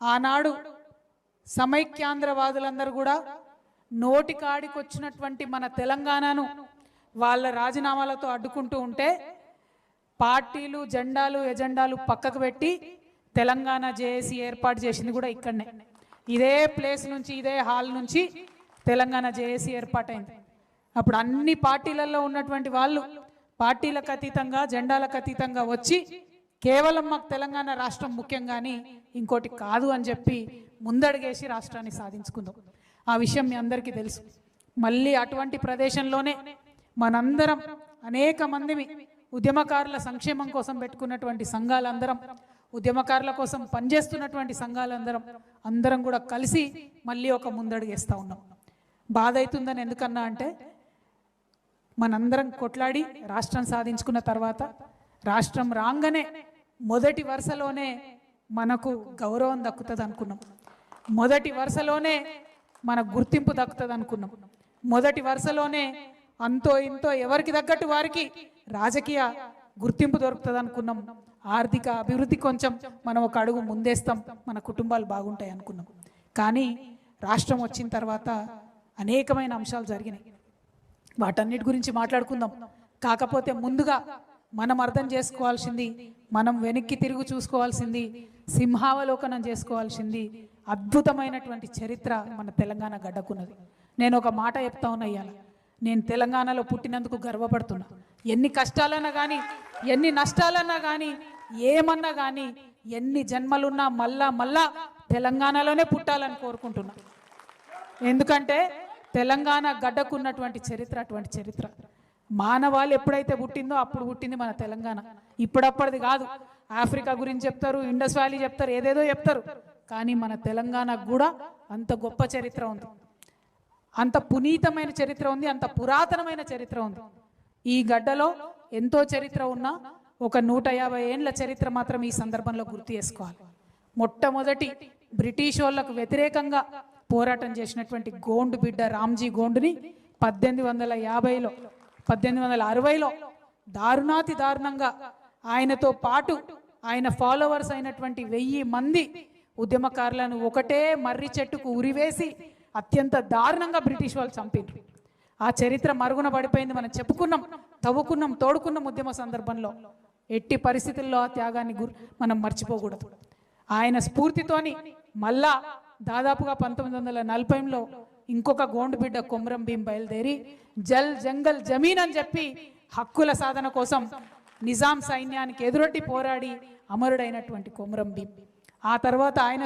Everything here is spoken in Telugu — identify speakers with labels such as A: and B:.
A: ఆనాడు సమైక్యాంధ్రవాదులందరూ కూడా నోటికాడికొచ్చినటువంటి మన తెలంగాణను వాళ్ళ రాజీనామాలతో అడ్డుకుంటూ ఉంటే పార్టీలు జెండాలు ఎజెండాలు పక్కకు పెట్టి తెలంగాణ జేఏసీ ఏర్పాటు చేసింది కూడా ఇక్కడనే, ఇదే ప్లేస్ నుంచి, ఇదే హాల్ నుంచి తెలంగాణ జేఏసీ ఏర్పాటైంది. అప్పుడు అన్ని పార్టీలలో ఉన్నటువంటి వాళ్ళు పార్టీలకు అతీతంగా జెండాలకు అతీతంగా వచ్చి కేవలం మాకు తెలంగాణ రాష్ట్రం ముఖ్యం కానీ ఇంకోటి కాదు అని చెప్పి ముందడుగేసి రాష్ట్రాన్ని సాధించుకుందాం. ఆ విషయం మీ అందరికీ తెలుసు. మళ్ళీ అటువంటి ప్రదేశంలోనే మనందరం అనేక మందిని ఉద్యమకారుల సంక్షేమం కోసం పెట్టుకున్నటువంటి సంఘాలందరం, ఉద్యమకారుల కోసం పనిచేస్తున్నటువంటి సంఘాలందరం అందరం కూడా కలిసి మళ్ళీ ఒక ముందడుగేస్తూ ఉన్నాం. బాధ అవుతుందని ఎందుకన్నా అంటే మనందరం కొట్లాడి రాష్ట్రం సాధించుకున్న తర్వాత రాష్ట్రం రాగానే మొదటి వరుసలోనే మనకు గౌరవం దక్కుతుంది అనుకున్నాం, మొదటి వరుసలోనే మన గుర్తింపు దక్కుతుంది అనుకున్నాం, మొదటి వరుసలోనే అంతో ఇంతో ఎవరికి తగ్గట్టు వారికి రాజకీయ గుర్తింపు దొరుకుతుంది అనుకున్నాం, ఆర్థిక అభివృద్ధి కొంచెం మనం ఒక అడుగు ముందేస్తాం, మన కుటుంబాలు బాగుంటాయి అనుకున్నాం. కానీ రాష్ట్రం వచ్చిన తర్వాత అనేకమైన అంశాలు జరిగినాయి, వాటన్నిటి గురించి మాట్లాడుకుందాం. కాకపోతే ముందుగా మనం అర్థం చేసుకోవాల్సింది, మనం వెనక్కి తిరిగి చూసుకోవాల్సింది, సింహావలోకనం చేసుకోవాల్సింది అద్భుతమైనటువంటి చరిత్ర మన తెలంగాణ గడ్డకున్నది. నేను ఒక మాట చెప్తా ఉన్నా, ఇవాళ నేను తెలంగాణలో పుట్టినందుకు గర్వపడుతున్నా. ఎన్ని కష్టాలన్నా కానీ, ఎన్ని నష్టాలన్నా కానీ, ఏమన్నా కానీ, ఎన్ని జన్మలున్నా మళ్ళా తెలంగాణలోనే పుట్టాలని కోరుకుంటున్నా. ఎందుకంటే తెలంగాణ గడ్డకున్నటువంటి చరిత్ర అటువంటి చరిత్ర. మానవాళి ఎప్పుడైతే పుట్టిందో అప్పుడు పుట్టింది మన తెలంగాణ, ఇప్పుడప్పటిది కాదు. ఆఫ్రికా గురించి చెప్తారు, ఇండస్ వ్యాలీ చెప్తారు, ఏదేదో చెప్తారు, కానీ మన తెలంగాణకు కూడా అంత గొప్ప చరిత్ర ఉంది, అంత పునీతమైన చరిత్ర ఉంది, అంత పురాతనమైన చరిత్ర ఉంది. ఈ గడ్డలో ఎంతో చరిత్ర ఉన్నా ఒక 150 ఏండ్ల చరిత్ర మాత్రం ఈ సందర్భంలో గుర్తు చేసుకోవాలి. మొట్టమొదటి బ్రిటిష్ వాళ్ళకు వ్యతిరేకంగా పోరాటం చేసినటువంటి గోండు బిడ్డ రామ్జీ గోండుని 1850లో 1860లో దారుణాతి దారుణంగా ఆయనతో పాటు ఆయన ఫాలోవర్స్ అయినటువంటి 1000 మంది ఉద్యమకారులను ఒకటే మర్రి చెట్టుకు ఉరివేసి అత్యంత దారుణంగా బ్రిటిష్ వాళ్ళు చంపారు. ఆ చరిత్ర మరుగున పడిపోయింది. మనం చెప్పుకున్నాం, తవ్వుకున్నాం, తోడుకున్నాం ఉద్యమ సందర్భంలో. ఎట్టి పరిస్థితుల్లో ఆ త్యాగాన్ని మనం మర్చిపోకూడదు. ఆయన స్ఫూర్తితోని మళ్ళా దాదాపుగా 1940లో ఇంకొక గోండు బిడ్డ కొమరం భీం బయలుదేరి జల్ జంగల్ జమీన్ అని చెప్పి హక్కుల సాధన కోసం నిజాం సైన్యానికి ఎదురొట్టి పోరాడి అమరుడైనటువంటి కొమరం భీం. ఆ తర్వాత ఆయన